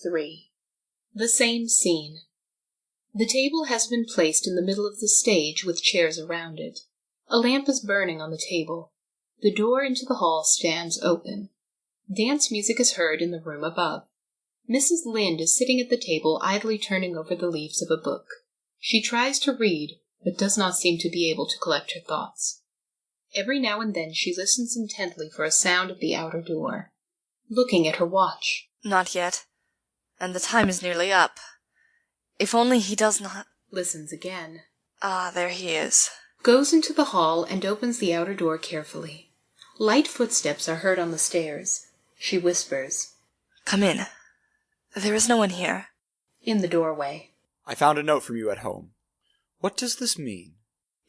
3. The same scene. The table has been placed in the middle of the stage with chairs around it. A lamp is burning on the table. The door into the hall stands open. Dance music is heard in the room above. Mrs. Lynde is sitting at the table idly turning over the leaves of a book. She tries to read, but does not seem to be able to collect her thoughts. Every now and then she listens intently for a sound at the outer door. Looking at her watch. Not yet. And the time is nearly up. If only he does not... Listens again. Ah, there he is. Goes into the hall and opens the outer door carefully. Light footsteps are heard on the stairs. She whispers. Come in. There is no one here. In the doorway. I found a note from you at home. What does this mean?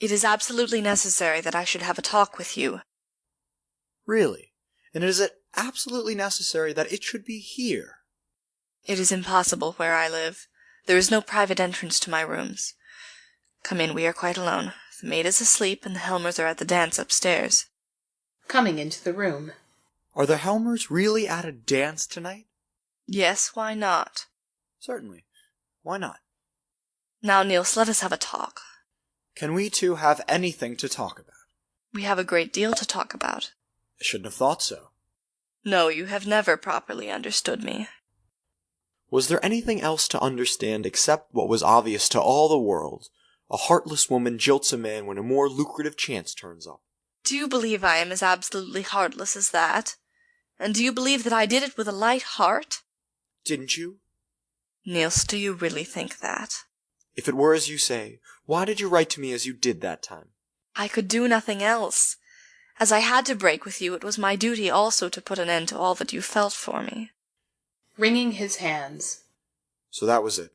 It is absolutely necessary that I should have a talk with you. Really? And is it absolutely necessary that it should be here? It is impossible where I live. There is no private entrance to my rooms. Come in, we are quite alone. The maid is asleep, and the Helmers are at the dance upstairs. Coming into the room. Are the Helmers really at a dance tonight? Yes, why not? Certainly. Why not? Now, Niels, let us have a talk. Can we two have anything to talk about? We have a great deal to talk about. I shouldn't have thought so. No, you have never properly understood me. Was there anything else to understand except what was obvious to all the world? A heartless woman jilts a man when a more lucrative chance turns up. Do you believe I am as absolutely heartless as that? And do you believe that I did it with a light heart? Didn't you? Niels, do you really think that? If it were as you say, why did you write to me as you did that time? I could do nothing else. As I had to break with you, it was my duty also to put an end to all that you felt for me. Wringing his hands. So that was it.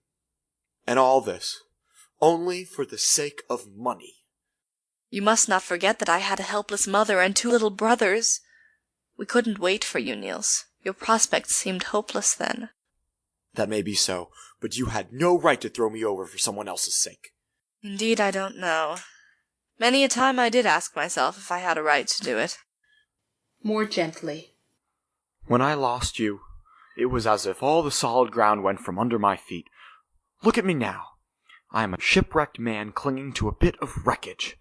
And all this, only for the sake of money. You must not forget that I had a helpless mother and 2 little brothers. We couldn't wait for you, Niels. Your prospects seemed hopeless then. That may be so, but you had no right to throw me over for someone else's sake. Indeed, I don't know. Many a time I did ask myself if I had a right to do it. More gently. When I lost you, it was as if all the solid ground went from under my feet. Look at me now. I am a shipwrecked man clinging to a bit of wreckage.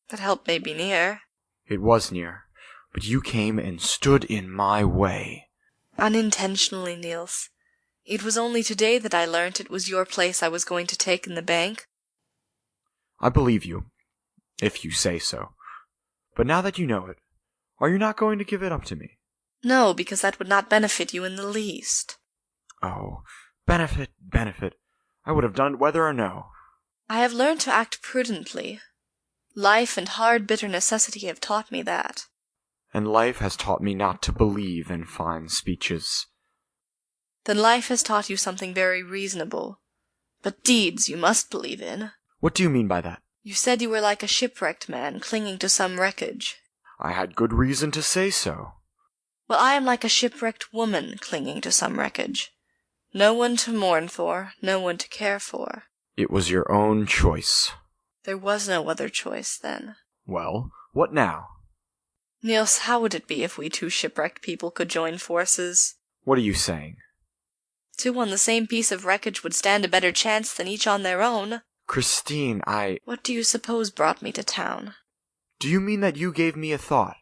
But help may be near. It was near, but you came and stood in my way. Unintentionally, Niels. It was only today that I learnt it was your place I was going to take in the bank. I believe you, if you say so. But now that you know it, are you not going to give it up to me? No, because that would not benefit you in the least. Oh, benefit. I would have done it whether or no. I have learned to act prudently. Life and hard, bitter necessity have taught me that. And life has taught me not to believe in fine speeches. Then life has taught you something very reasonable. But deeds you must believe in. What do you mean by that? You said you were like a shipwrecked man clinging to some wreckage. I had good reason to say so. Well, I am like a shipwrecked woman clinging to some wreckage. No one to mourn for, no one to care for. It was your own choice. There was no other choice then. Well, what now? Niels, how would it be if we 2 shipwrecked people could join forces? What are you saying? 2 on the same piece of wreckage would stand a better chance than each on their own. Christine, What do you suppose brought me to town? Do you mean that you gave me a thought?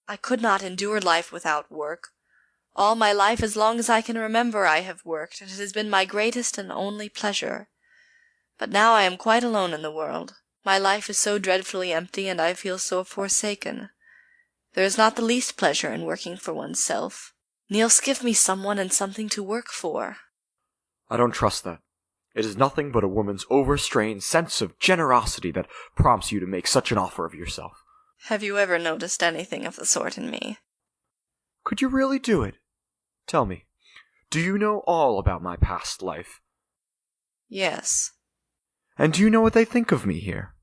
I could not endure life without work. All my life, as long as I can remember, I have worked, and it has been my greatest and only pleasure. But now I am quite alone in the world. My life is so dreadfully empty, and I feel so forsaken. There is not the least pleasure in working for oneself. Niels, give me someone and something to work for. I don't trust that. It is nothing but a woman's overstrained sense of generosity that prompts you to make such an offer of yourself. Have you ever noticed anything of the sort in me? Could you really do it? Tell me, do you know all about my past life? Yes. And do you know what they think of me here?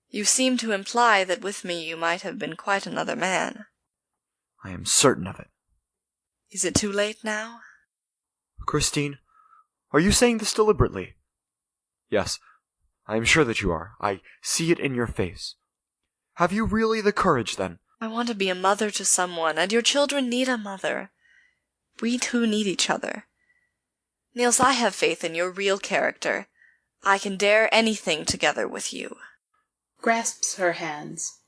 You seem to imply that with me you might have been quite another man. I am certain of it. Is it too late now? Christine, are you saying this deliberately? Yes, I am sure that you are. I see it in your face. Have you really the courage, then? I want to be a mother to someone, and your children need a mother. We 2 need each other. Niels, I have faith in your real character. I can dare anything together with you. Grasps her hands.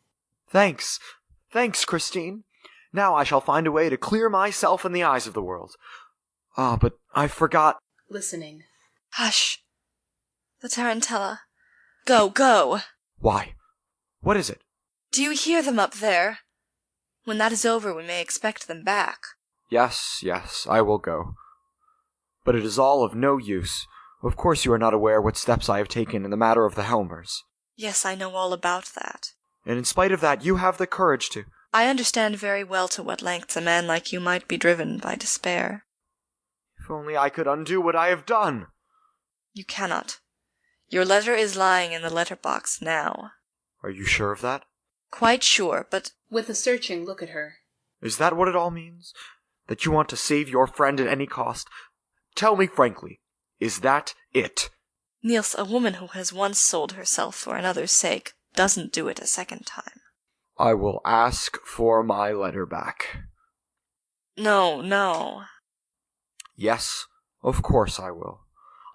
Thanks. Thanks, Christine. Now I shall find a way to clear myself in the eyes of the world. Ah, but I forgot. Listening. Hush. The tarantella. Go, go! Why? What is it? Do you hear them up there? When that is over, we may expect them back. Yes, I will go. But it is all of no use. Of course you are not aware what steps I have taken in the matter of the Helmers. Yes, I know all about that. And in spite of that, you have the courage to... I understand very well to what lengths a man like you might be driven by despair. If only I could undo what I have done! You cannot. Your letter is lying in the letterbox now. Are you sure of that? Quite sure, but... With a searching look at her. Is that what it all means? That you want to save your friend at any cost? Tell me frankly, is that it? Niels, a woman who has once sold herself for another's sake doesn't do it a second time. I will ask for my letter back. No. Yes, of course I will.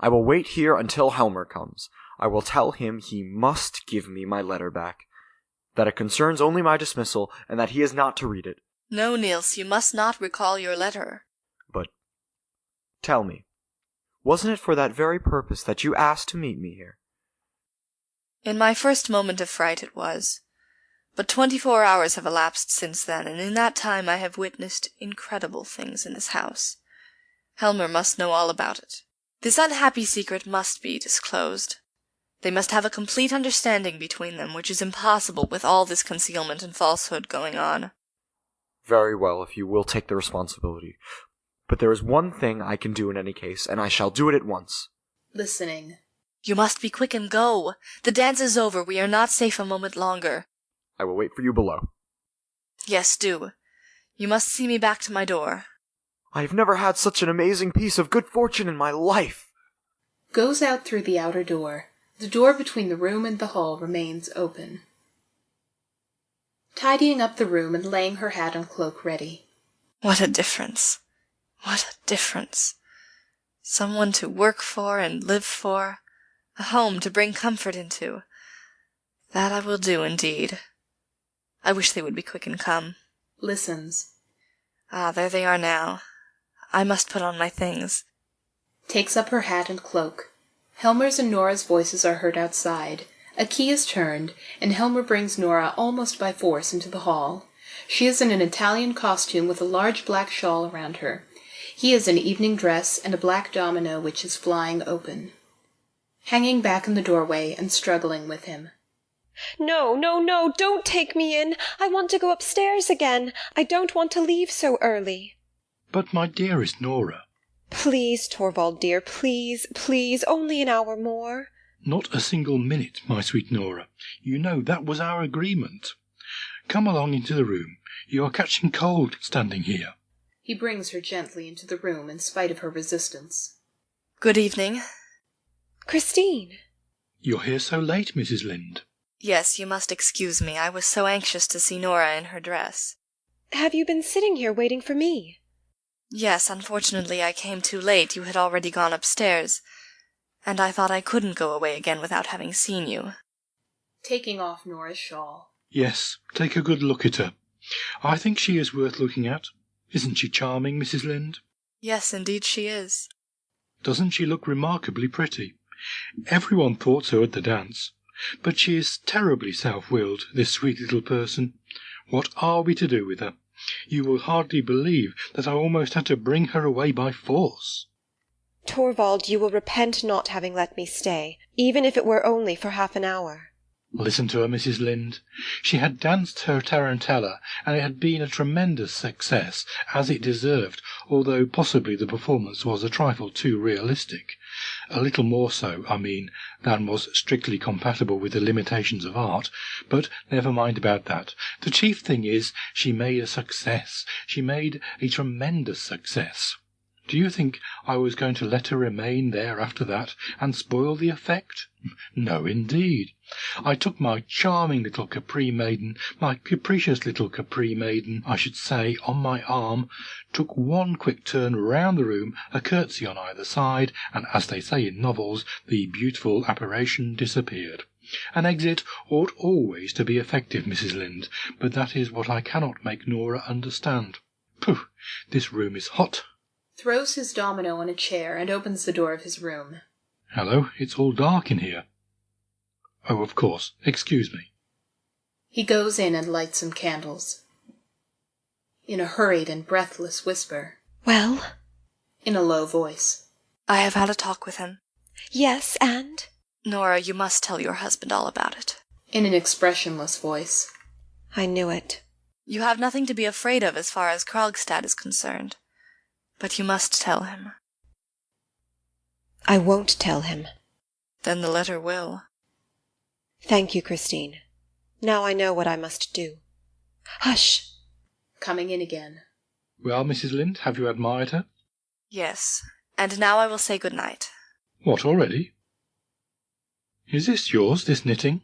I will wait here until Helmer comes. I will tell him he must give me my letter back, that it concerns only my dismissal, and that he is not to read it. No, Niels, you must not recall your letter. But, tell me, wasn't it for that very purpose that you asked to meet me here? In my first moment of fright it was. But 24 hours have elapsed since then, and in that time I have witnessed incredible things in this house. Helmer must know all about it. This unhappy secret must be disclosed. They must have a complete understanding between them, which is impossible with all this concealment and falsehood going on. Very well, if you will take the responsibility. But there is one thing I can do in any case, and I shall do it at once. Listening. You must be quick and go. The dance is over. We are not safe a moment longer. I will wait for you below. Yes, do. You must see me back to my door. I have never had such an amazing piece of good fortune in my life. Goes out through the outer door. The door between the room and the hall remains open. Tidying up the room and laying her hat and cloak ready. What a difference. What a difference. Someone to work for and live for. A home to bring comfort into. That I will do, indeed. I wish they would be quick and come. Listens. Ah, there they are now. I must put on my things. Takes up her hat and cloak. Helmer's and Nora's voices are heard outside. A key is turned, and Helmer brings Nora almost by force into the hall. She is in an Italian costume with a large black shawl around her. He is in evening dress and a black domino which is flying open. Hanging back in the doorway and struggling with him. No, don't take me in. I want to go upstairs again. I don't want to leave so early. But, my dearest Nora. Please, Torvald dear, please, only an hour more. Not a single minute, my sweet Nora. You know that was our agreement. Come along into the room. You are catching cold standing here. He brings her gently into the room in spite of her resistance. Good evening. Christine. You're here so late, Mrs. Lynde. Yes, you must excuse me. I was so anxious to see Nora in her dress. Have you been sitting here waiting for me? Yes, unfortunately I came too late. You had already gone upstairs, and I thought I couldn't go away again without having seen you. Taking off Nora's shawl. Yes, take a good look at her. I think she is worth looking at. Isn't she charming, Mrs. Lynde? Yes, indeed she is. Doesn't she look remarkably pretty? Everyone thought so at the dance. But she is terribly self-willed, this sweet little person. What are we to do with her? You will hardly believe that I almost had to bring her away by force. Torvald, you will repent not having let me stay, even if it were only for half an hour. Listen to her, Mrs. Lynde. She had danced her tarantella, and it had been a tremendous success, as it deserved, although possibly the performance was a trifle too realistic. A little more so, I mean, than was strictly compatible with the limitations of art. But never mind about that. The chief thing is, she made a success. She made a tremendous success. Do you think I was going to let her remain there after that and spoil the effect? No, indeed. I took my charming little Capri maiden, my capricious little Capri maiden, I should say, on my arm, took one quick turn round the room, a curtsy on either side, and, as they say in novels, the beautiful apparition disappeared. An exit ought always to be effective, Mrs. Lynde, but that is what I cannot make Nora understand. Pooh! This room is hot. Throws his domino on a chair and opens the door of his room. Hello, it's all dark in here. Oh, of course. Excuse me. He goes in and lights some candles. In a hurried and breathless whisper. Well? In a low voice. I have had a talk with him. Yes, and? Nora, you must tell your husband all about it. In an expressionless voice. I knew it. You have nothing to be afraid of as far as Krogstad is concerned. But you must tell him. I won't tell him. Then the letter will. Thank you, Christine. Now I know what I must do. Hush! Coming in again. Well, Mrs. Lynde, have you admired her? Yes, and now I will say good night. What, already? Is this yours, this knitting?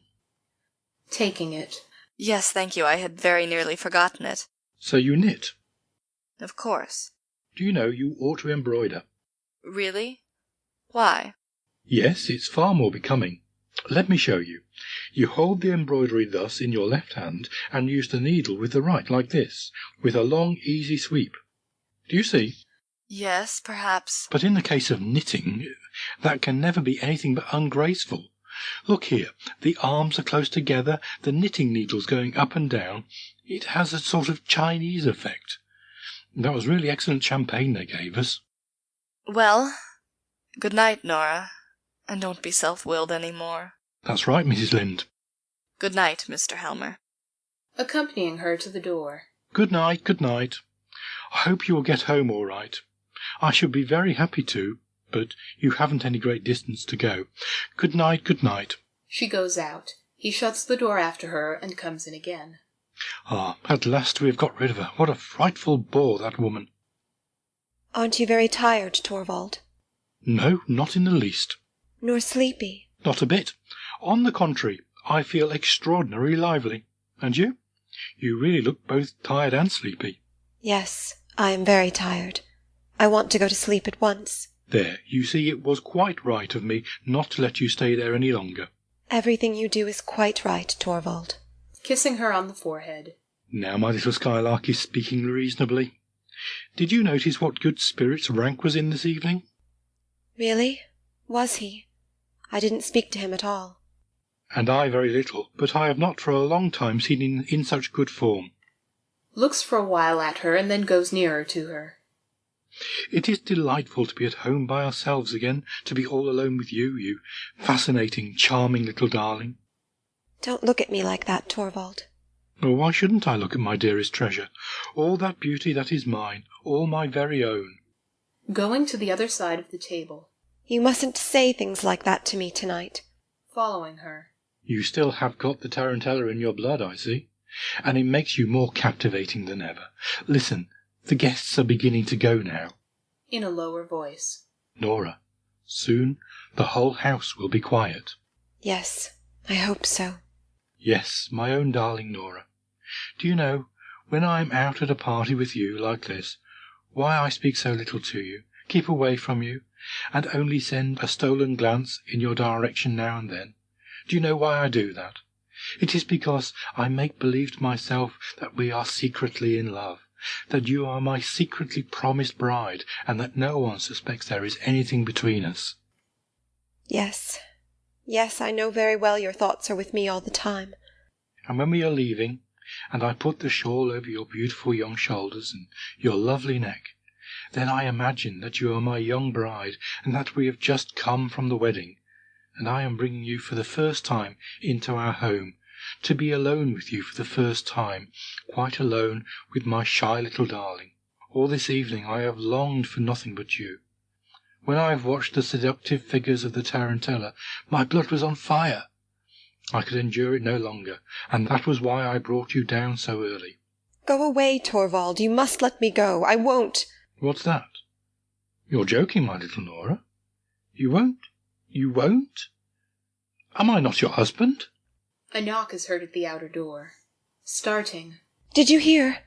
Taking it. Yes, thank you. I had very nearly forgotten it. So you knit? Of course. Do you know you ought to embroider? Really? Why? Yes, it's far more becoming. Let me show you. You hold the embroidery thus in your left hand and use the needle with the right, like this, with a long, easy sweep. Do you see? Yes, perhaps. But in the case of knitting, that can never be anything but ungraceful. Look here, the arms are close together, the knitting needles going up and down. It has a sort of Chinese effect. That was really excellent champagne they gave us. Well, good night, Nora, and don't be self-willed any more. That's right, Mrs. Lynde. Good night, Mr. Helmer. Accompanying her to the door. Good night, good night. I hope you will get home all right. I should be very happy to, but you haven't any great distance to go. Good night, good night. She goes out. He shuts the door after her and comes in again. Ah, at last we have got rid of her. What a frightful bore, that woman. Aren't you very tired, Torvald? No, not in the least. Nor sleepy? Not a bit. On the contrary, I feel extraordinarily lively. And you? You really look both tired and sleepy. Yes, I am very tired. I want to go to sleep at once. There, you see, it was quite right of me not to let you stay there any longer. Everything you do is quite right, Torvald. Kissing her on the forehead. Now my little Skylark is speaking reasonably. Did you notice what good spirits Rank was in this evening? Really? Was he? I didn't speak to him at all. And I very little, but I have not for a long time seen him in such good form. Looks for a while at her and then goes nearer to her. It is delightful to be at home by ourselves again, to be all alone with you, you fascinating, charming little darling. Don't look at me like that, Torvald. Oh, why shouldn't I look at my dearest treasure? All that beauty that is mine, all my very own. Going to the other side of the table. You mustn't say things like that to me tonight. Following her. You still have got the tarantella in your blood, I see, and it makes you more captivating than ever. Listen, the guests are beginning to go now. In a lower voice. Nora, soon the whole house will be quiet. Yes, I hope so. Yes, my own darling Nora. Do you know, when I am out at a party with you like this, why I speak so little to you, keep away from you, and only send a stolen glance in your direction now and then? Do you know why I do that? It is because I make believe to myself that we are secretly in love, that you are my secretly promised bride, and that no one suspects there is anything between us. Yes. Yes, I know very well your thoughts are with me all the time. And when we are leaving, and I put the shawl over your beautiful young shoulders and your lovely neck, then I imagine that you are my young bride, and that we have just come from the wedding, and I am bringing you for the first time into our home, to be alone with you for the first time, quite alone with my shy little darling. All this evening I have longed for nothing but you. When I have watched the seductive figures of the tarantella, my blood was on fire. I could endure it no longer, and that was why I brought you down so early. Go away, Torvald. You must let me go. I won't. What's that? You're joking, my little Nora. You won't? You won't? Am I not your husband? A knock is heard at the outer door. Starting. Did you hear?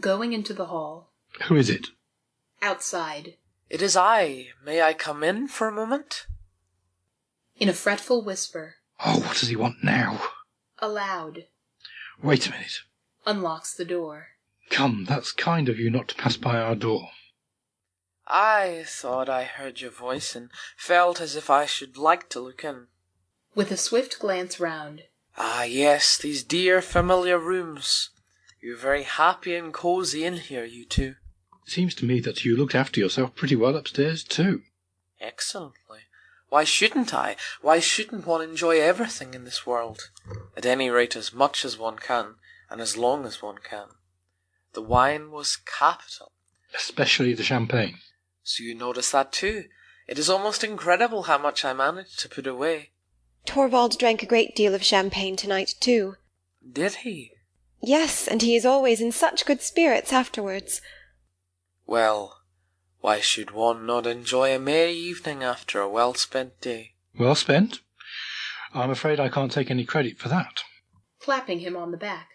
Going into the hall. Who is it? Outside. It is I. May I come in for a moment? In a fretful whisper. Oh, what does he want now? Aloud. Wait a minute. Unlocks the door. Come, that's kind of you not to pass by our door. I thought I heard your voice and felt as if I should like to look in. With a swift glance round. Ah, yes, these dear familiar rooms. You're very happy and cosy in here, you two. It seems to me that you looked after yourself pretty well upstairs too. Excellently. Why shouldn't I? Why shouldn't one enjoy everything in this world? At any rate, as much as one can, and as long as one can. The wine was capital. Especially the champagne. So you notice that too. It is almost incredible how much I managed to put away. Torvald drank a great deal of champagne tonight, too. Did he? Yes, and he is always in such good spirits afterwards. Well, why should one not enjoy a merry evening after a well-spent day? Well spent? I'm afraid I can't take any credit for that. Clapping him on the back.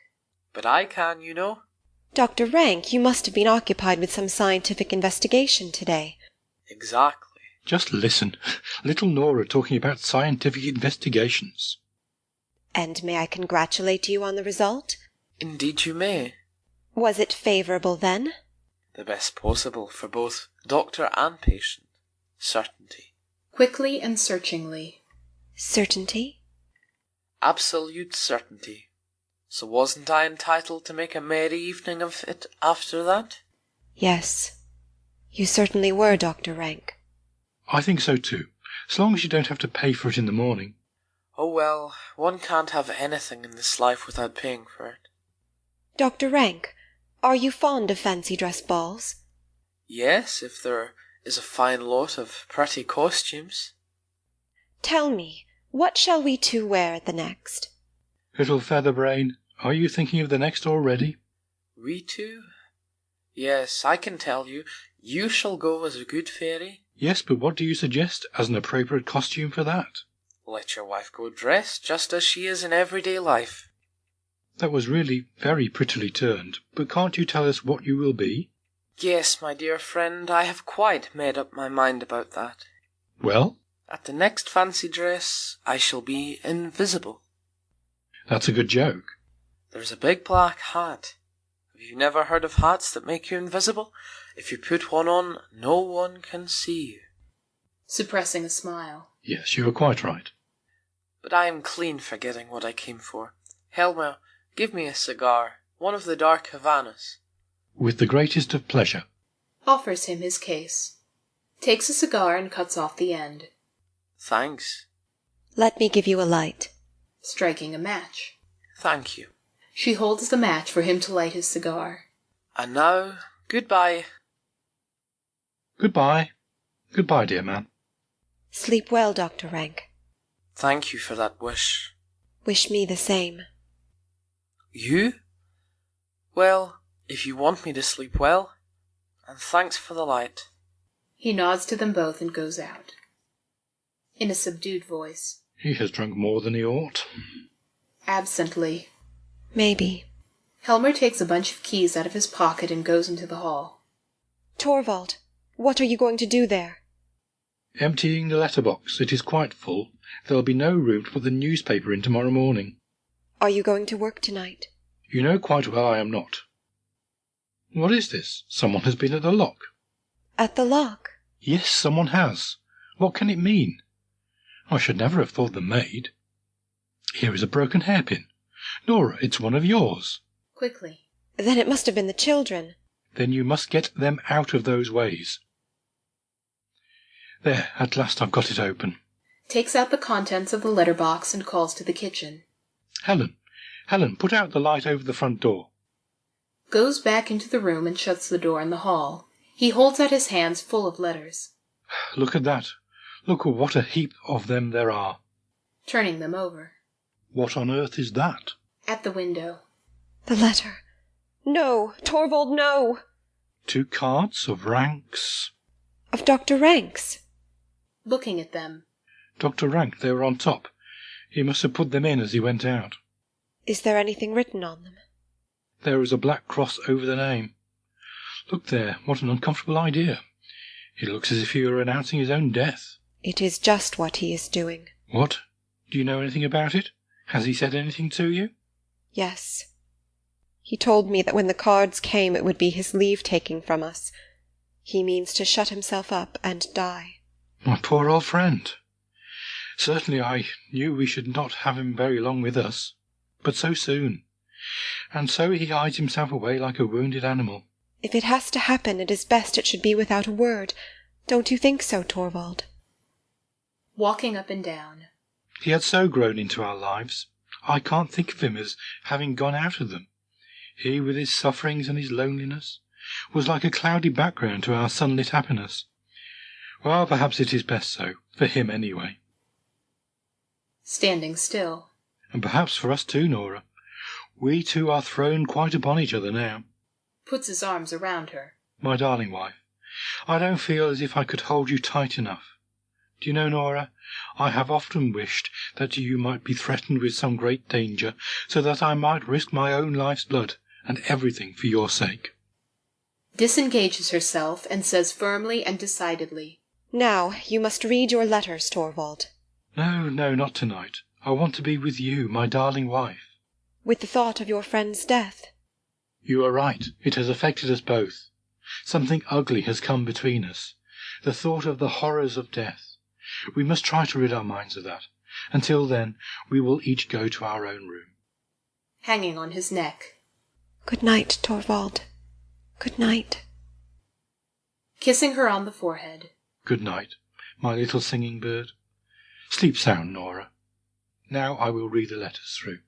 But I can, you know. Dr. Rank, you must have been occupied with some scientific investigation today. Exactly. Just listen. Little Nora talking about scientific investigations. And may I congratulate you on the result? Indeed you may. Was it favourable, then? The best possible for both doctor and patient. Certainty. Quickly and searchingly. Certainty? Absolute certainty. So wasn't I entitled to make a merry evening of it after that? Yes. You certainly were, Dr. Rank. I think so too, as long as you don't have to pay for it in the morning. Oh well, one can't have anything in this life without paying for it. Dr. Rank, are you fond of fancy dress balls? Yes, if there is a fine lot of pretty costumes. Tell me, what shall we two wear at the next? Little Featherbrain, are you thinking of the next already? We two? Yes, I can tell you. You shall go as a good fairy. Yes, but what do you suggest as an appropriate costume for that? Let your wife go dressed just as she is in everyday life. That was really very prettily turned, but can't you tell us what you will be? Yes, my dear friend, I have quite made up my mind about that. Well? At the next fancy dress, I shall be invisible. That's a good joke. There's a big black hat. Have you never heard of hats that make you invisible? If you put one on, no one can see you. Suppressing a smile. Yes, you are quite right. But I am clean forgetting what I came for. Helmer, give me a cigar, one of the dark Havanas. With the greatest of pleasure. Offers him his case. Takes a cigar and cuts off the end. Thanks. Let me give you a light. Striking a match. Thank you. She holds the match for him to light his cigar. And now, goodbye. Goodbye. Goodbye, dear man. Sleep well, Dr. Rank. Thank you for that wish. Wish me the same. You? Well, if you want me to sleep well, and thanks for the light. He nods to them both and goes out. In a subdued voice. He has drunk more than he ought. Absently. Maybe. Helmer takes a bunch of keys out of his pocket and goes into the hall. Torvald, what are you going to do there? Emptying the letterbox. It is quite full. There'll be no room to put the newspaper in tomorrow morning. Are you going to work tonight? You know quite well I am not. What is this? Someone has been at the lock. At the lock? Yes, someone has. What can it mean? I should never have thought the maid. Here is a broken hairpin. Nora, it's one of yours. Quickly. Then it must have been the children. Then you must get them out of those ways. There, at last I've got it open. Takes out the contents of the letter box and calls to the kitchen. Helen, put out the light over the front door. Goes back into the room and shuts the door in the hall. He holds out his hands full of letters. Look at that. Look what a heap of them there are. Turning them over. What on earth is that? At the window. The letter. No, Torvald, no. 2 cards of ranks. Of Dr. Rank's? Looking at them. Dr. Rank, they were on top. He must have put them in as he went out. Is there anything written on them? There is a black cross over the name. Look there, what an uncomfortable idea. It looks as if he were announcing his own death. It is just what he is doing. What? Do you know anything about it? Has he said anything to you? Yes. He told me that when the cards came it would be his leave-taking from us. He means to shut himself up and die. My poor old friend. Certainly I knew we should not have him very long with us, but so soon. And so he hides himself away like a wounded animal. If it has to happen, it is best it should be without a word. Don't you think so, Torvald? Walking up and down. He had so grown into our lives. I can't think of him as having gone out of them. He, with his sufferings and his loneliness, was like a cloudy background to our sunlit happiness. Well, perhaps it is best so, for him anyway. Standing still. And perhaps for us too, Nora. We two are thrown quite upon each other now. Puts his arms around her. My darling wife, I don't feel as if I could hold you tight enough. Do you know, Nora, I have often wished that you might be threatened with some great danger, so that I might risk my own life's blood and everything for your sake. Disengages herself and says firmly and decidedly, Now, you must read your letters, Torvald. No, not tonight. I want to be with you, my darling wife. With the thought of your friend's death. You are right. It has affected us both. Something ugly has come between us. The thought of the horrors of death. We must try to rid our minds of that. Until then, we will each go to our own room. Hanging on his neck. Good night, Torvald. Good night. Kissing her on the forehead. Good night, my little singing bird. Sleep sound, Nora. Now I will read the letters through.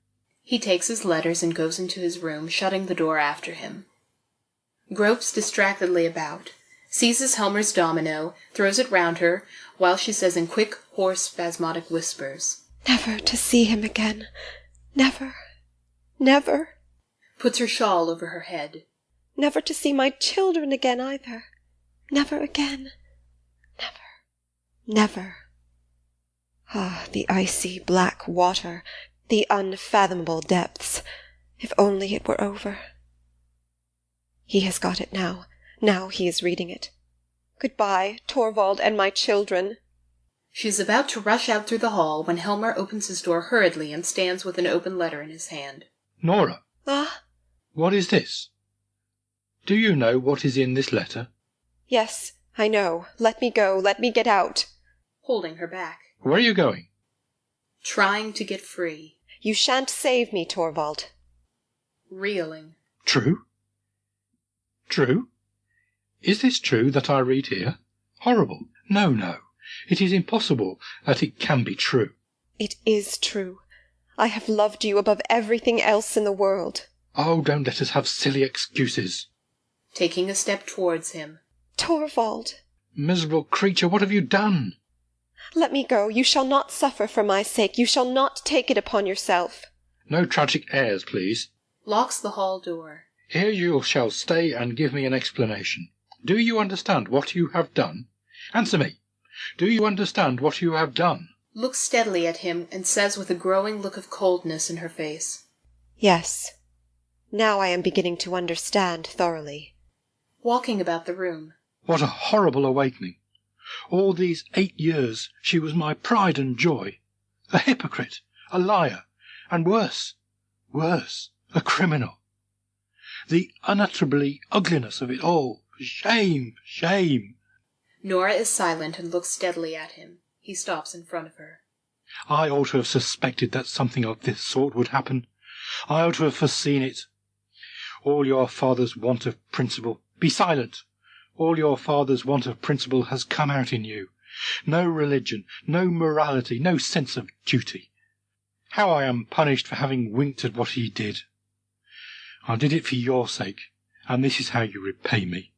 He takes his letters and goes into his room, shutting the door after him. Gropes distractedly about, seizes Helmer's domino, throws it round her, while she says in quick, hoarse, spasmodic whispers, Never to see him again. Never. Never. Puts her shawl over her head. Never to see my children again either. Never again. Never. Never. Ah, the icy black water, the unfathomable depths. If only it were over. He has got it now. Now he is reading it. Goodbye, Torvald and my children. She is about to rush out through the hall when Helmer opens his door hurriedly and stands with an open letter in his hand. Nora. Ah? What is this? Do you know what is in this letter? Yes, I know. Let me go. Let me get out. Holding her back. Where are you going? Trying to get free. You shan't save me, Torvald. Reeling. True? True? Is this true that I read here? Horrible. No. It is impossible that it can be true. It is true. I have loved you above everything else in the world. Oh, don't let us have silly excuses. Taking a step towards him. Torvald. Miserable creature, what have you done? Let me go. You shall not suffer for my sake. You shall not take it upon yourself. No tragic airs, please. Locks the hall door. Here you shall stay and give me an explanation. Do you understand what you have done? Answer me. Do you understand what you have done? Looks steadily at him and says with a growing look of coldness in her face. Yes. Now I am beginning to understand thoroughly. Walking about the room. What a horrible awakening. All these 8 years she was my pride and joy. A hypocrite, a liar, and worse, a criminal. The unutterably ugliness of it all. Shame, shame. Nora is silent and looks steadily at him. He stops in front of her. I ought to have suspected that something of this sort would happen. I ought to have foreseen it. All your father's want of principle. Be silent. All your father's want of principle has come out in you. No religion, no morality, no sense of duty. How I am punished for having winked at what he did. I did it for your sake, and this is how you repay me.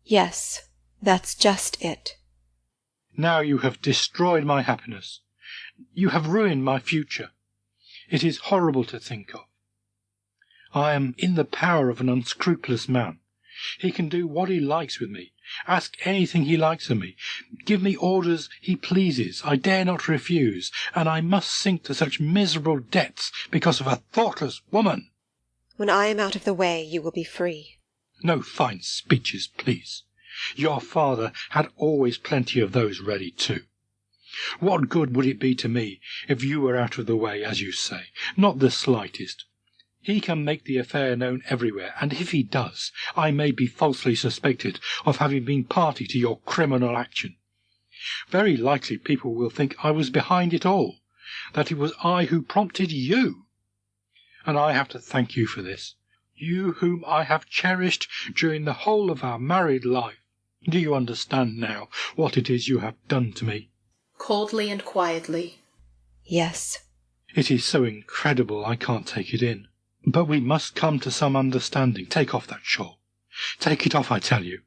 Yes, that's just it. Now you have destroyed my happiness. You have ruined my future. It is horrible to think of. I am in the power of an unscrupulous man. He can do what he likes with me, ask anything he likes of me, give me orders he pleases, I dare not refuse, and I must sink to such miserable debts because of a thoughtless woman. When I am out of the way, you will be free. No fine speeches, please. Your father had always plenty of those ready too. What good would it be to me if you were out of the way, as you say? Not the slightest. He can make the affair known everywhere, and if he does, I may be falsely suspected of having been party to your criminal action. Very likely people will think I was behind it all, that it was I who prompted you. And I have to thank you for this, you whom I have cherished during the whole of our married life. Do you understand now what it is you have done to me? Coldly and quietly. Yes. It is so incredible I can't take it in. But we must come to some understanding. Take off that shawl. Take it off, I tell you.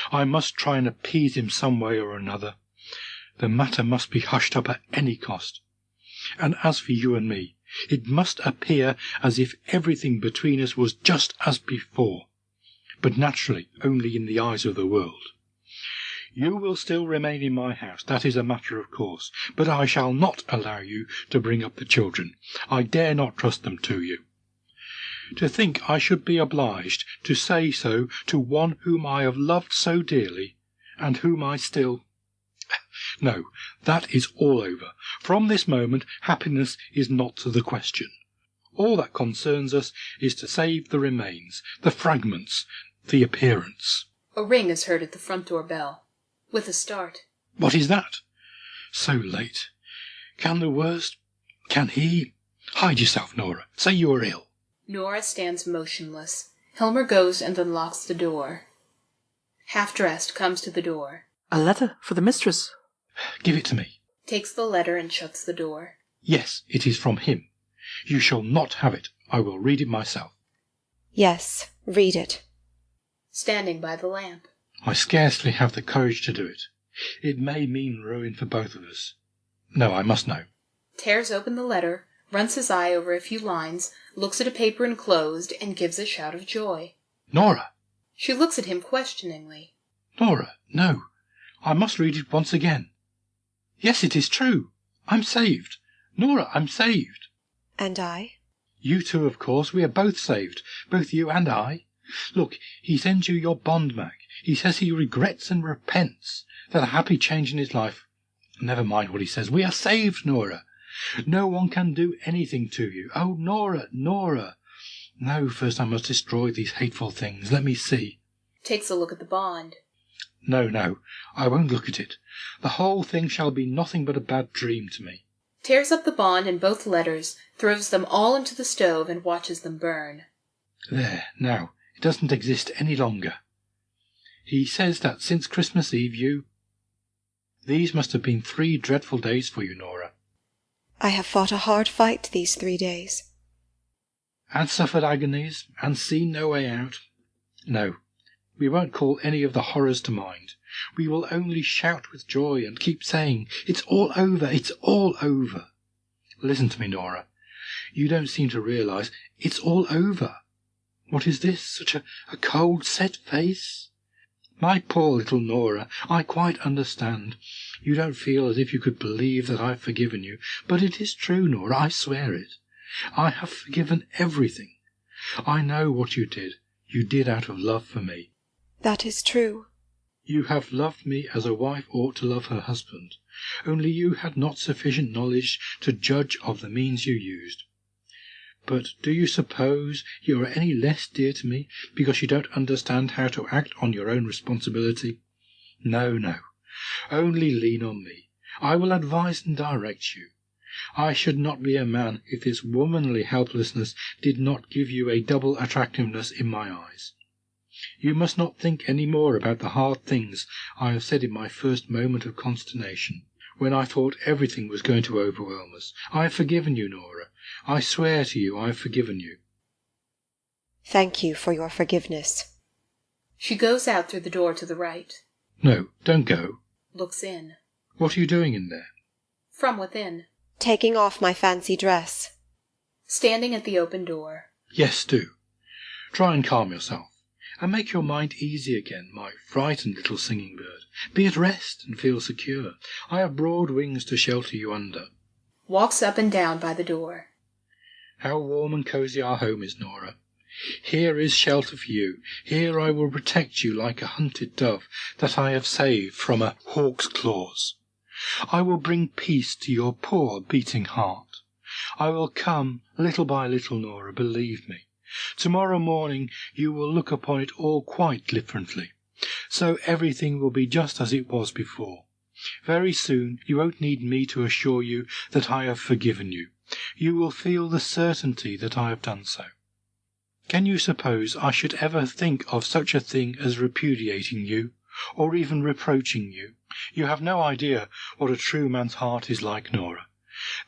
I must try and appease him some way or another. The matter must be hushed up at any cost. And as for you and me, it must appear as if everything between us was just as before, but naturally only in the eyes of the world. You will still remain in my house, that is a matter of course, but I shall not allow you to bring up the children. I dare not trust them to you. To think I should be obliged to say so to one whom I have loved so dearly, and whom I still... No, that is all over. From this moment happiness is not the question. All that concerns us is to save the remains, the fragments, the appearance. A ring is heard at the front door bell. With a start. What is that? So late. Can the worst... Can he... Hide yourself, Nora. Say you are ill. Nora stands motionless. Helmer goes and unlocks the door. Half-dressed, comes to the door. A letter for the mistress. Give it to me. Takes the letter and shuts the door. Yes, it is from him. You shall not have it. I will read it myself. Yes, read it. Standing by the lamp. I scarcely have the courage to do it. It may mean ruin for both of us. No, I must know. Tears open the letter, runs his eye over a few lines, looks at a paper enclosed, and gives a shout of joy. Nora! She looks at him questioningly. Nora, no. I must read it once again. Yes, it is true. I'm saved. Nora, I'm saved. And I? You too, of course. We are both saved. Both you and I. Look, he sends you your bond back. He says he regrets and repents that a happy change in his life. Never mind what he says. We are saved, Nora. No one can do anything to you. Oh, Nora, Nora. No, first I must destroy these hateful things. Let me see. Takes a look at the bond. No, I won't look at it. The whole thing shall be nothing but a bad dream to me. Tears up the bond and both letters, throws them all into the stove and watches them burn. There, now, it doesn't exist any longer. He says that since Christmas Eve you... These must have been 3 dreadful days for you, Nora. I have fought a hard fight these 3 days. And suffered agonies, and seen no way out. No, we won't call any of the horrors to mind. We will only shout with joy and keep saying, "It's all over, it's all over." Listen to me, Nora. You don't seem to realize it's all over. What is this, such a cold, set face? My poor little Nora, I quite understand. You don't feel as if you could believe that I've forgiven you, but it is true, Nora, I swear it. I have forgiven everything. I know what you did. You did out of love for me. That is true. You have loved me as a wife ought to love her husband, only you had not sufficient knowledge to judge of the means you used. But do you suppose you are any less dear to me because you don't understand how to act on your own responsibility? No. Only lean on me. I will advise and direct you. I should not be a man if this womanly helplessness did not give you a double attractiveness in my eyes. You must not think any more about the hard things I have said in my first moment of consternation, when I thought everything was going to overwhelm us. I have forgiven you, Nora. I swear to you I have forgiven you. Thank you for your forgiveness. She goes out through the door to the right. No, don't go. Looks in. What are you doing in there? From within. Taking off my fancy dress. Standing at the open door. Yes, do. Try and calm yourself. and make your mind easy again, my frightened little singing bird. Be at rest and feel secure. I have broad wings to shelter you under. Walks up and down by the door. How warm and cosy our home is, Nora. Here is shelter for you. Here I will protect you like a hunted dove that I have saved from a hawk's claws. I will bring peace to your poor beating heart. I will come little by little, Nora, believe me. Tomorrow morning you will look upon it all quite differently. So everything will be just as it was before. Very soon you won't need me to assure you that I have forgiven you. You will feel the certainty that I have done so. Can you suppose I should ever think of such a thing as repudiating you, or even reproaching you? You have no idea what a true man's heart is like, Nora.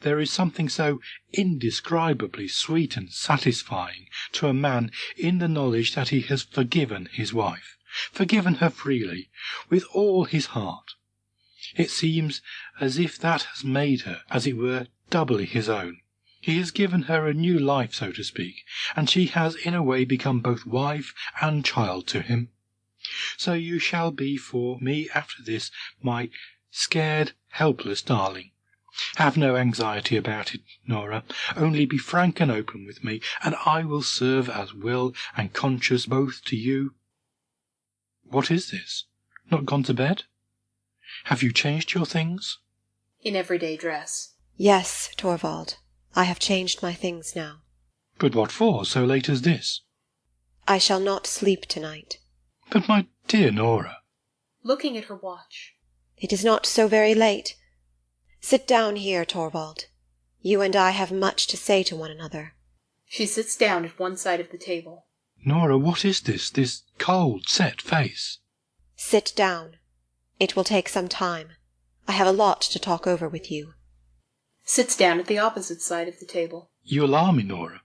There is something so indescribably sweet and satisfying to a man in the knowledge that he has forgiven his wife, forgiven her freely, with all his heart. It seems as if that has made her, as it were, doubly his own. He has given her a new life, so to speak, and she has in a way become both wife and child to him. So you shall be for me after this, my scared, helpless darling. Have no anxiety about it, Nora. Only be frank and open with me, and I will serve as will and conscience both to you. What is this? Not gone to bed? Have you changed your things? In everyday dress. Yes, Torvald. I have changed my things now. But what for, so late as this? I shall not sleep tonight. But my dear Nora. Looking at her watch. It is not so very late. Sit down here, Torvald. You and I have much to say to one another. She sits down at one side of the table. Nora, what is this cold, set face? Sit down. It will take some time. I have a lot to talk over with you. Sits down at the opposite side of the table. You alarm me, Nora.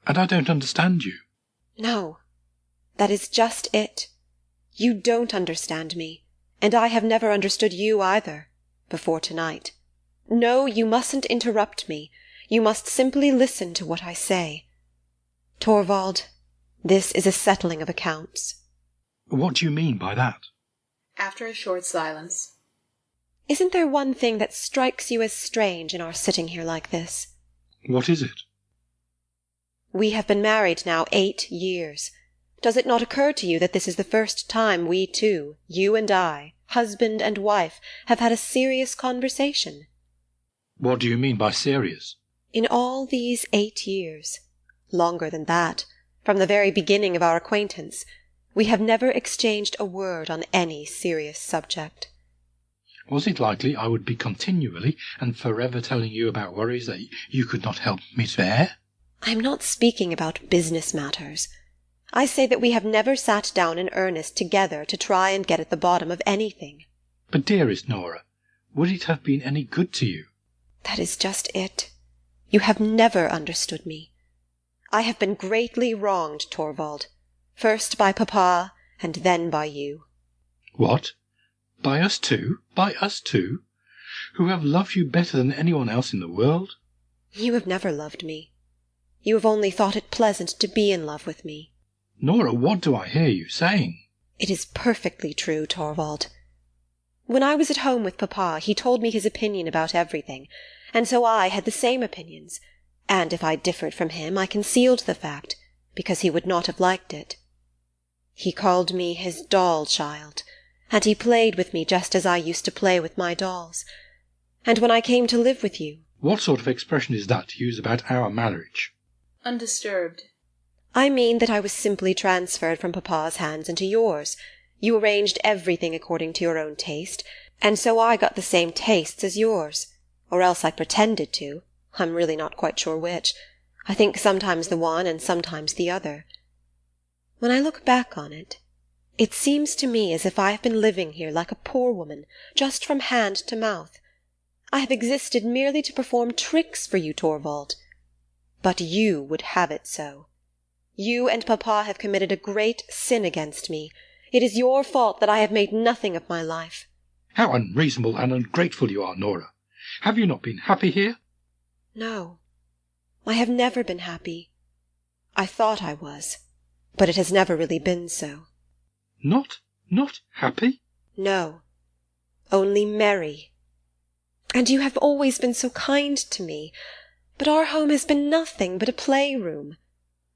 And I don't understand you. No, that is just it. You don't understand me, and I have never understood you either, before tonight. No, you mustn't interrupt me. You must simply listen to what I say. Torvald, this is a settling of accounts. What do you mean by that? After a short silence. Isn't there one thing that strikes you as strange in our sitting here like this? What is it? We have been married now 8 years. Does it not occur to you that this is the first time we two, you and I, husband and wife, have had a serious conversation? What do you mean by serious? In all these 8 years, longer than that, from the very beginning of our acquaintance, we have never exchanged a word on any serious subject. Was it likely I would be continually and forever telling you about worries that you could not help me to bear? I am not speaking about business matters. I say that we have never sat down in earnest together to try and get at the bottom of anything. But dearest Nora, would it have been any good to you? That is just it. You have never understood me. I have been greatly wronged, Torvald, first by Papa and then by you. What? By us two? By us two? Who have loved you better than anyone else in the world? You have never loved me. You have only thought it pleasant to be in love with me. Nora, what do I hear you saying? It is perfectly true, Torvald. When I was at home with Papa, he told me his opinion about everything, and so I had the same opinions, and if I differed from him, I concealed the fact, because he would not have liked it. He called me his doll child, and he played with me just as I used to play with my dolls. And when I came to live with you— What sort of expression is that to use about our marriage? Undisturbed. I mean that I was simply transferred from Papa's hands into yours. You arranged everything according to your own taste, and so I got the same tastes as yours. Or else I pretended to. I'm really not quite sure which. I think sometimes the one and sometimes the other. When I look back on it, it seems to me as if I have been living here like a poor woman, just from hand to mouth. I have existed merely to perform tricks for you, Torvald. But you would have it so. You and Papa have committed a great sin against me. It is your fault that I have made nothing of my life. How unreasonable and ungrateful you are, Nora. Have you not been happy here? No, I have never been happy. I thought I was. but it has never really been so. Not happy? No, only merry. And you have always been so kind to me, but our home has been nothing but a playroom.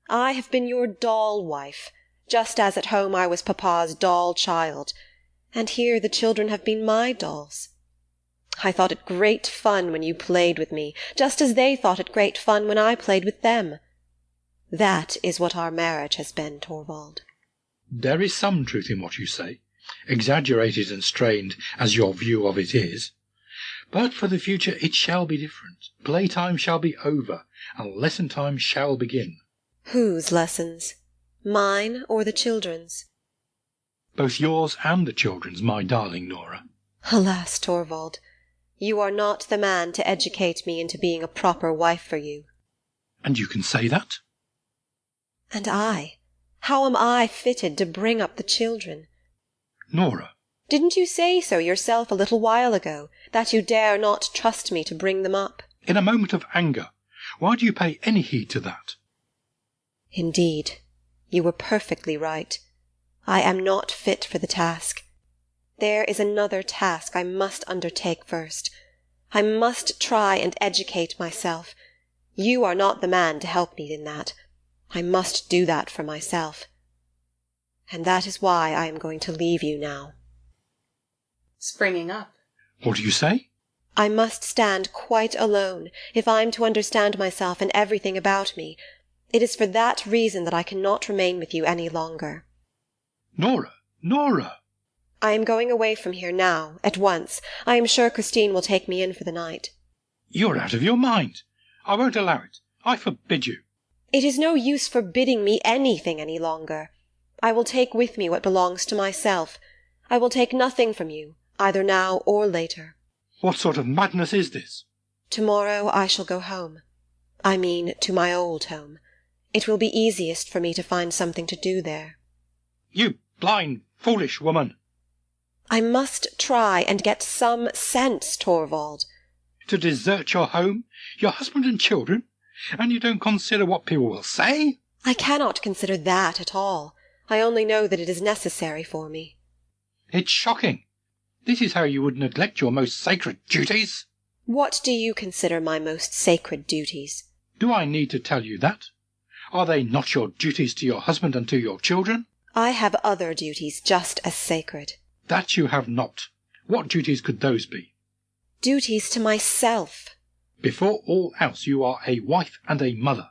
I have been your doll wife, just as at home I was papa's doll child, and here the children have been my dolls. I thought it great fun when you played with me, just as they thought it great fun when I played with them. That is what our marriage has been, Torvald. There is some truth in what you say, exaggerated and strained as your view of it is. But for the future it shall be different. Playtime shall be over, and lesson time shall begin. Whose lessons? Mine or the children's? Both yours and the children's, my darling Nora. Alas, Torvald, you are not the man to educate me into being a proper wife for you. And you can say that? And I? How am I fitted to bring up the children? Nora. Didn't you say so yourself a little while ago, that you dare not trust me to bring them up? In a moment of anger. Why do you pay any heed to that? Indeed, you were perfectly right. I am not fit for the task. There is another task I must undertake first. I must try and educate myself. You are not the man to help me in that. I must do that for myself. And that is why I am going to leave you now. Springing up. What do you say? I must stand quite alone if I am to understand myself and everything about me. It is for that reason that I cannot remain with you any longer. Nora! Nora! I am going away from here now, at once. I am sure Christine will take me in for the night. You're out of your mind. I won't allow it. I forbid you. It is no use forbidding me anything any longer. I will take with me what belongs to myself. I will take nothing from you, either now or later. What sort of madness is this? Tomorrow I shall go home. I mean, to my old home. It will be easiest for me to find something to do there. You blind, foolish woman! I must try and get some sense, Torvald. To desert your home, your husband and children, and you don't consider what people will say? I cannot consider that at all. I only know that it is necessary for me. It's shocking. This is how you would neglect your most sacred duties? What do you consider my most sacred duties? Do I need to tell you that? Are they not your duties to your husband and to your children? I have other duties just as sacred. That you have not. What duties could those be? Duties to myself. Before all else, you are a wife and a mother.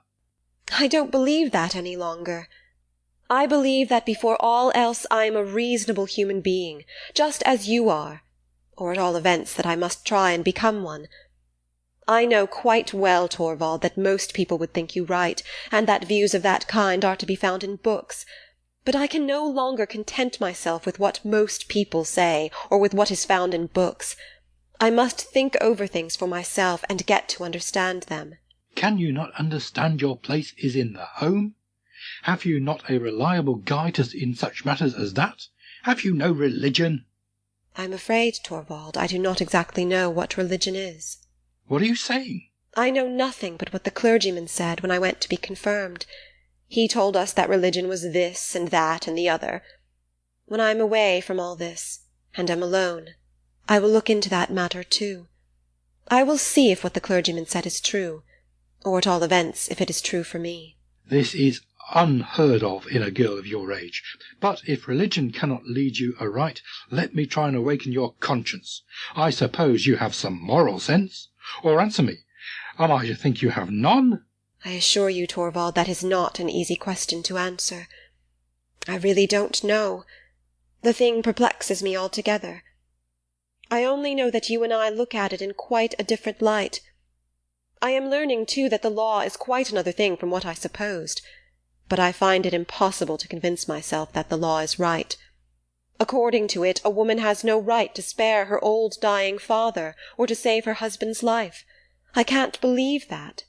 I don't believe that any longer. I believe that before all else I am a reasonable human being, just as you are, or at all events that I must try and become one. I know quite well, Torvald, that most people would think you right, and that views of that kind are to be found in books. But I can no longer content myself with what most people say, or with what is found in books. I must think over things for myself and get to understand them. Can you not understand your place is in the home? Have you not a reliable guide in such matters as that? Have you no religion? I'm afraid, Torvald, I do not exactly know what religion is. What are you saying? I know nothing but what the clergyman said when I went to be confirmed. He told us that religion was this and that and the other. When I am away from all this, and am alone, I will look into that matter too. I will see if what the clergyman said is true, or at all events if it is true for me. This is unheard of in a girl of your age. But if religion cannot lead you aright, let me try and awaken your conscience. I suppose you have some moral sense? Or answer me, am I to think you have none? I assure you, Torvald, that is not an easy question to answer. I really don't know. The thing perplexes me altogether. I only know that you and I look at it in quite a different light. I am learning, too, that the law is quite another thing from what I supposed, but I find it impossible to convince myself that the law is right. According to it, a woman has no right to spare her old dying father, or to save her husband's life. I can't believe that.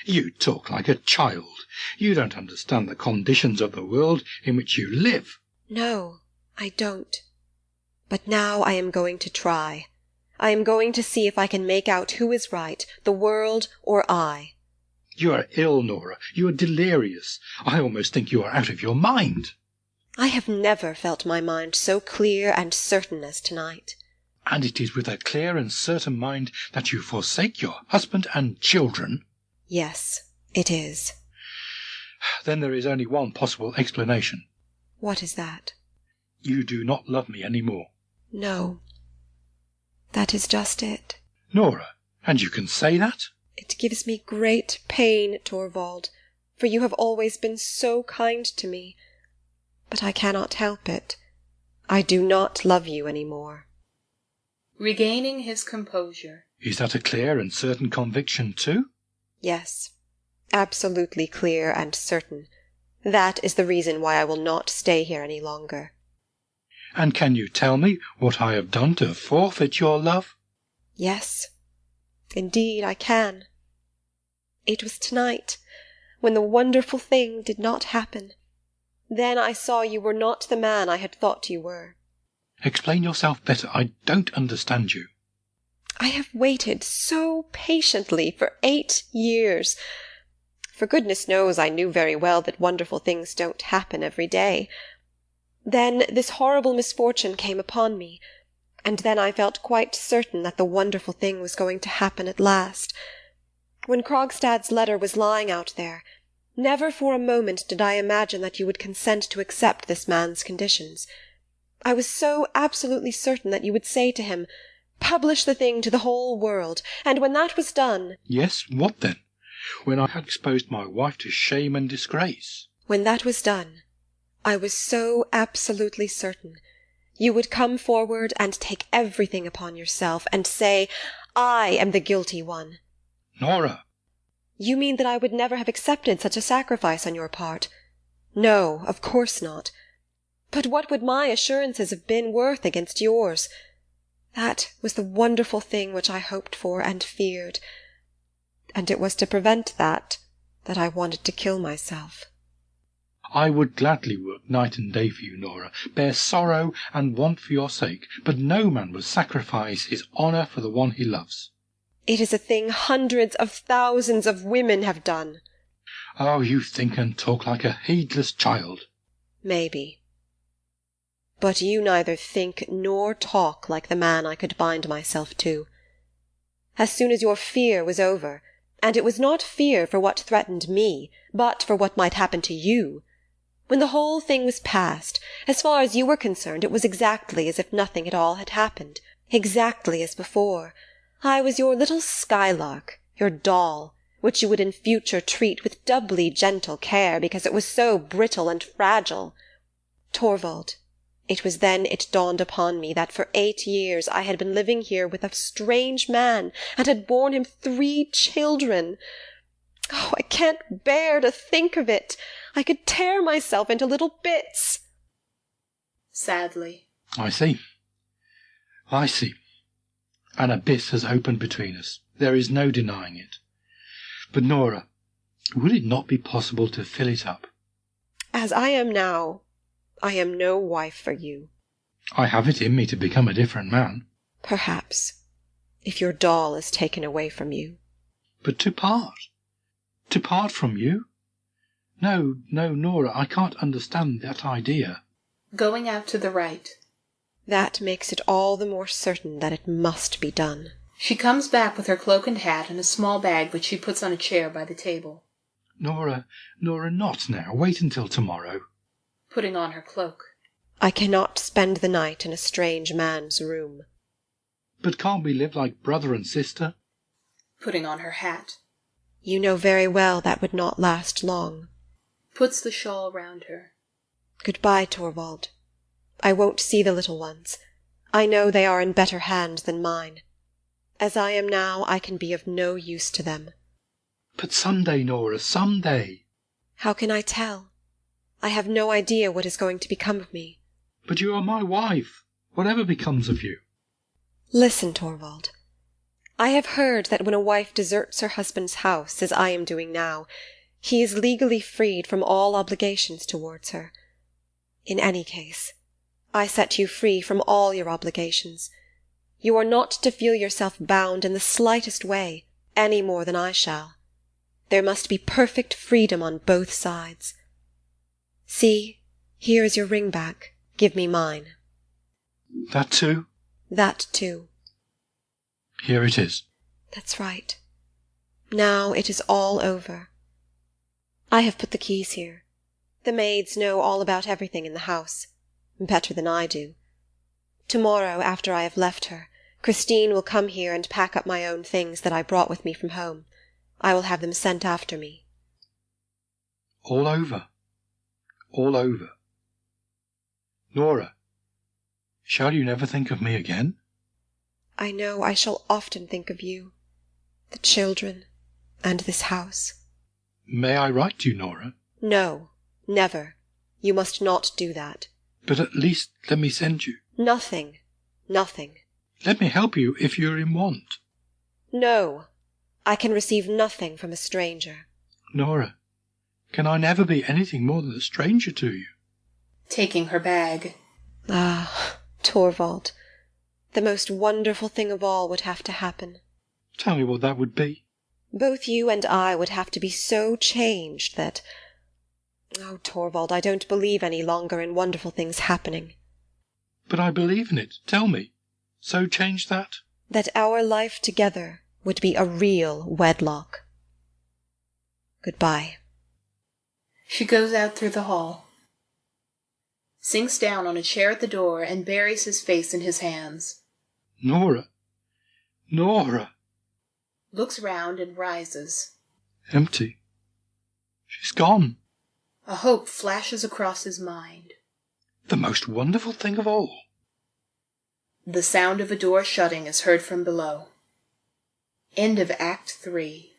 You talk like a child. You don't understand the conditions of the world in which you live. No, I don't. But now I am going to try. I am going to see if I can make out who is right, the world or I. You are ill, Nora. You are delirious. I almost think you are out of your mind. I have never felt my mind so clear and certain as tonight. And it is with a clear and certain mind that you forsake your husband and children? Yes, it is. Then there is only one possible explanation. What is that? You do not love me any more. No. That is just it. Nora, and you can say that? It gives me great pain, Torvald, for you have always been so kind to me. But I cannot help it. I do not love you any more. Regaining his composure. Is that a clear and certain conviction too? Yes, absolutely clear and certain. That is the reason why I will not stay here any longer. And can you tell me what I have done to forfeit your love? Yes, indeed I can. It was tonight, when the wonderful thing did not happen. Then I saw you were not the man I had thought you were. Explain yourself better. I don't understand you. I have waited so patiently for 8 years. For goodness knows I knew very well that wonderful things don't happen every day. Then this horrible misfortune came upon me, and then I felt quite certain that the wonderful thing was going to happen at last. When Krogstad's letter was lying out there, never for a moment did I imagine that you would consent to accept this man's conditions. I was so absolutely certain that you would say to him, "Publish the thing to the whole world," and when that was done— Yes, what then? When I had exposed my wife to shame and disgrace? When that was done, I was so absolutely certain you would come forward and take everything upon yourself, and say, "I am the guilty one." Nora! You mean that I would never have accepted such a sacrifice on your part? No, of course not. But what would my assurances have been worth against yours? That was the wonderful thing which I hoped for and feared. And it was to prevent that I wanted to kill myself. I would gladly work night and day for you, Nora, bear sorrow and want for your sake, but no man would sacrifice his honour for the one he loves. It is a thing hundreds of thousands of women have done. Oh, you think and talk like a heedless child. Maybe. But you neither think nor talk like the man I could bind myself to. As soon as your fear was over, and it was not fear for what threatened me, but for what might happen to you, when the whole thing was past, as far as you were concerned, it was exactly as if nothing at all had happened, exactly as before. I was your little skylark, your doll, which you would in future treat with doubly gentle care because it was so brittle and fragile. Torvald, it was then it dawned upon me that for 8 years I had been living here with a strange man, and had borne him 3 children. Oh, I can't bear to think of it. I could tear myself into little bits. Sadly. I see. An abyss has opened between us. There is no denying it. But, Nora, would it not be possible to fill it up? As I am now, I am no wife for you. I have it in me to become a different man. Perhaps, if your doll is taken away from you. But to part from you? No, Nora, I can't understand that idea. Going out to the right. That makes it all the more certain that it must be done. She comes back with her cloak and hat and a small bag which she puts on a chair by the table. Nora, not now. Wait until tomorrow. Putting on her cloak. I cannot spend the night in a strange man's room. But can't we live like brother and sister? Putting on her hat. You know very well that would not last long. Puts the shawl round her. Goodbye, Torvald. I won't see the little ones. I know they are in better hands than mine. As I am now, I can be of no use to them. But some day, Nora, some day. How can I tell? I have no idea what is going to become of me. But you are my wife, whatever becomes of you. Listen, Torvald. I have heard that when a wife deserts her husband's house, as I am doing now, he is legally freed from all obligations towards her. In any case, I set you free from all your obligations. You are not to feel yourself bound in the slightest way, any more than I shall. There must be perfect freedom on both sides. See, here is your ring back. Give me mine. That too? That too. Here it is. That's right. Now it is all over. I have put the keys here. The maids know all about everything in the house, better than I do. Tomorrow, after I have left her, Christine will come here and pack up my own things that I brought with me from home. I will have them sent after me. All over. All over. Nora, shall you never think of me again? I know I shall often think of you, the children, and this house. May I write to you, Nora? No, never. You must not do that. But at least let me send you. Nothing. Nothing. Let me help you if you're in want. No. I can receive nothing from a stranger. Nora, can I never be anything more than a stranger to you? Taking her bag. Ah, Torvald. The most wonderful thing of all would have to happen. Tell me what that would be. Both you and I would have to be so changed that... Oh, Torvald, I don't believe any longer in wonderful things happening. But I believe in it. Tell me. So changed that? That our life together would be a real wedlock. Goodbye. She goes out through the hall, sinks down on a chair at the door, and buries his face in his hands. Nora. Nora. Looks round and rises. Empty. She's gone. A hope flashes across his mind. The most wonderful thing of all. The sound of a door shutting is heard from below. End of Act 3.